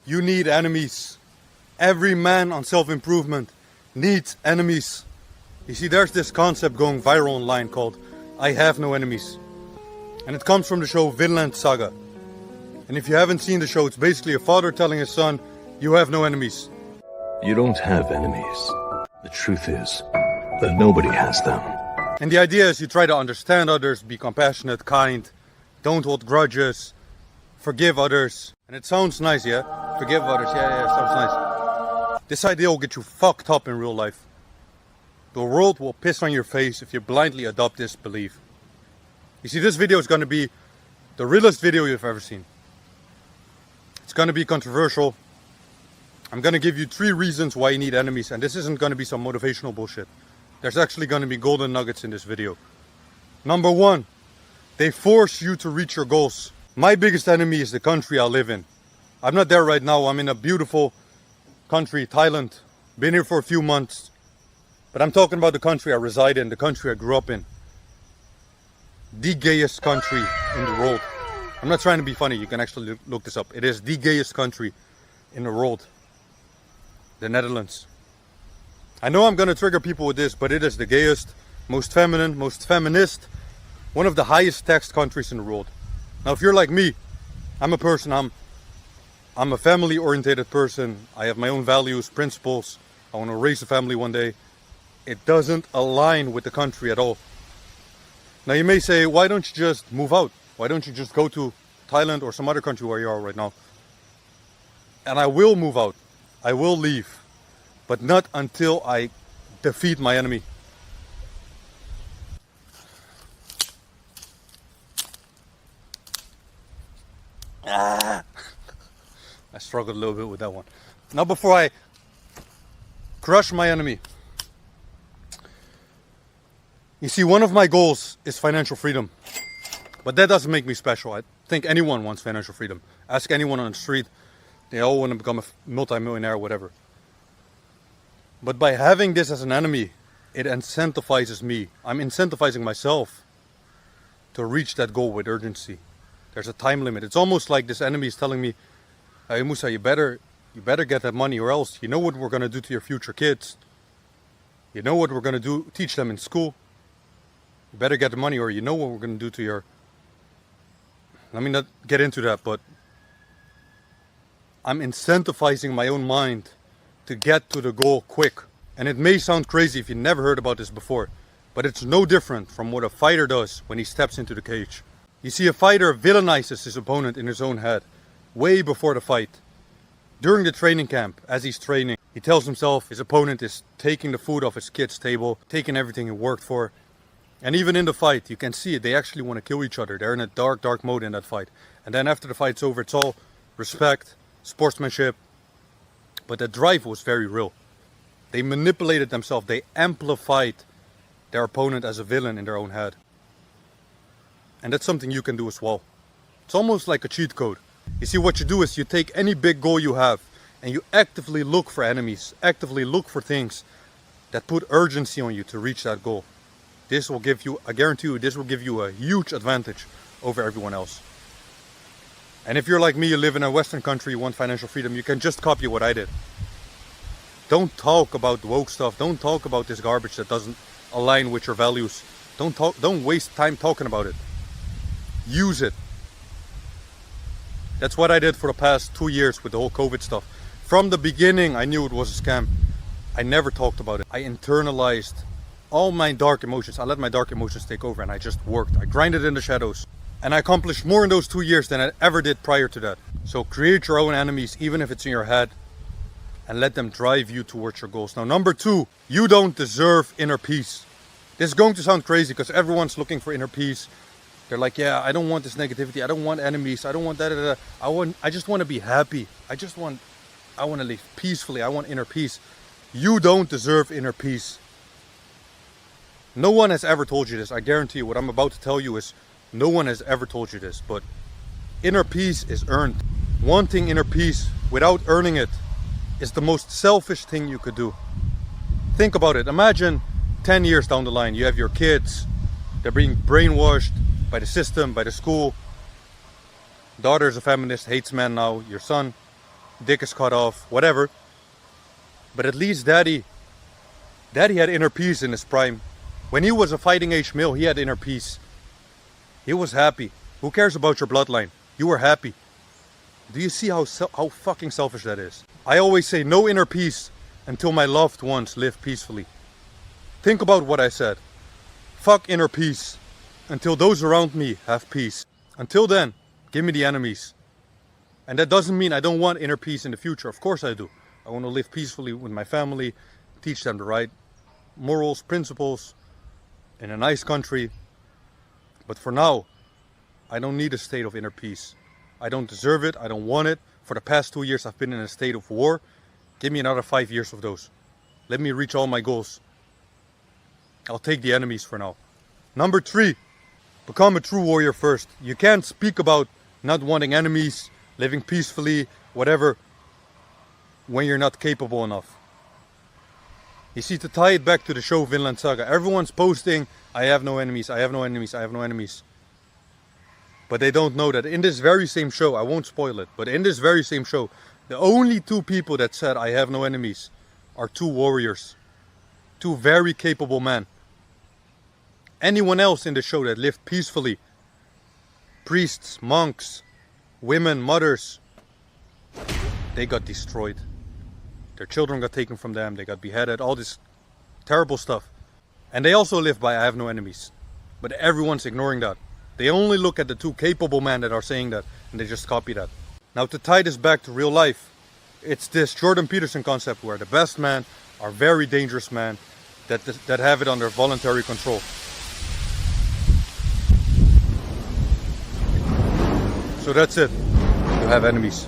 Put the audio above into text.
You need enemies. Every man on self-improvement needs enemies. You see, there's this concept going viral online called I have no enemies. And it comes from the show Vinland Saga. And if you haven't seen the show, it's basically a father telling his son, you have no enemies. You don't have enemies. The truth is that nobody has them. And the idea is you try to understand others, be compassionate, kind, don't hold grudges, forgive others. And it sounds nice, yeah? Forgive others, yeah, sounds nice. This idea will get you fucked up in real life. The world will piss on your face if you blindly adopt this belief. You see, this video is going to be the realest video you've ever seen. It's going to be controversial. I'm going to give you 3 reasons why you need enemies, and this isn't going to be some motivational bullshit. There's actually going to be golden nuggets in this video. Number 1, they force you to reach your goals. My biggest enemy is the country I live in. I'm not there right now. I'm in a beautiful country, Thailand. Been here for a few months. But I'm talking about the country I reside in, the country I grew up in. The gayest country in the world. I'm not trying to be funny, you can actually look this up. It is the gayest country in the world. The Netherlands. I know I'm going to trigger people with this, but it is the gayest, most feminine, most feminist, one of the highest taxed countries in the world. Now if you're like me, I'm a person, I'm a family orientated person. I have my own values, principles. I want to raise a family one day. It doesn't align with the country at all. Now you may say, why don't you just move out? Why don't you just go to Thailand or some other country where you are right now? And I will move out. I will leave. But not until I defeat my enemy. I struggled a little bit with that one. Now before I crush my enemy. You see, one of my goals is financial freedom. But that doesn't make me special. I think anyone wants financial freedom. Ask anyone on the street. They all want to become a multi-millionaire or whatever. But by having this as an enemy, it incentivizes me. I'm incentivizing myself to reach that goal with urgency. There's a time limit. It's almost like this enemy is telling me, hey Musa, you better get that money, or else you know what we're going to do to your future kids. You know what we're going to teach them in school. You better get the money, or you know what we're going to do to your... Let me not get into that, but I'm incentivizing my own mind to get to the goal quick. And it may sound crazy if you never heard about this before, but it's no different from what a fighter does when he steps into the cage. You see, a fighter villainizes his opponent in his own head way before the fight. During the training camp, as he's training, he tells himself his opponent is taking the food off his kid's table, taking everything he worked for. And even in the fight, you can see it, they actually want to kill each other. They're in a dark, dark mode in that fight. And then after the fight's over, it's all respect, sportsmanship. But the drive was very real. They manipulated themselves. They amplified their opponent as a villain in their own head. And that's something you can do as well. It's almost like a cheat code. You see, what you do is you take any big goal you have and you actively look for enemies, actively look for things that put urgency on you to reach that goal. This will give you, I guarantee you, this will give you a huge advantage over everyone else. And if you're like me, you live in a Western country, you want financial freedom, you can just copy what I did. Don't talk about woke stuff. Don't talk about this garbage that doesn't align with your values. Don't waste time talking about it. Use it. That's what I did for the past 2 years with the whole COVID stuff. From the beginning, I knew it was a scam. I never talked about it. I internalized all my dark emotions. I let my dark emotions take over and I just worked. I grinded in the shadows. And I accomplished more in those 2 years than I ever did prior to that. So create your own enemies, even if it's in your head, and let them drive you towards your goals. Now, number 2, you don't deserve inner peace. This is going to sound crazy because everyone's looking for inner peace. They're like, yeah, I don't want this negativity. I don't want enemies. I don't want that. I just want to be happy. I want to live peacefully. I want inner peace. You don't deserve inner peace. No one has ever told you this. I guarantee you what I'm about to tell you is no one has ever told you this, but inner peace is earned. Wanting inner peace without earning it is the most selfish thing you could do. Think about it. Imagine 10 years down the line, you have your kids. They're being brainwashed by the system, by the school. Daughter's a feminist, hates men now. Your son, dick is cut off, whatever. But at least Daddy had inner peace in his prime. When he was a fighting age male, he had inner peace. He was happy. Who cares about your bloodline? You were happy. Do you see how fucking selfish that is? I always say no inner peace until my loved ones live peacefully. Think about what I said. Fuck inner peace until those around me have peace. Until then, give me the enemies. And that doesn't mean I don't want inner peace in the future. Of course I do. I want to live peacefully with my family, teach them the right morals, principles, in a nice country. But for now, I don't need a state of inner peace. I don't deserve it. I don't want it. For the past 2 years, I've been in a state of war. Give me another 5 years of those. Let me reach all my goals. I'll take the enemies for now. Number 3, become a true warrior first. You can't speak about not wanting enemies, living peacefully, whatever, when you're not capable enough. You see, to tie it back to the show Vinland Saga, everyone's posting, I have no enemies, I have no enemies, I have no enemies. But they don't know that in this very same show, I won't spoil it, but in this very same show, the only 2 people that said I have no enemies are 2 warriors. 2 very capable men. Anyone else in the show that lived peacefully, priests, monks, women, mothers, they got destroyed. Their children got taken from them, they got beheaded, all this terrible stuff. And they also live by I have no enemies. But everyone's ignoring that. They only look at the 2 capable men that are saying that, and they just copy that. Now, to tie this back to real life, it's this Jordan Peterson concept where the best men are very dangerous men that have it under voluntary control. So that's it. You have enemies.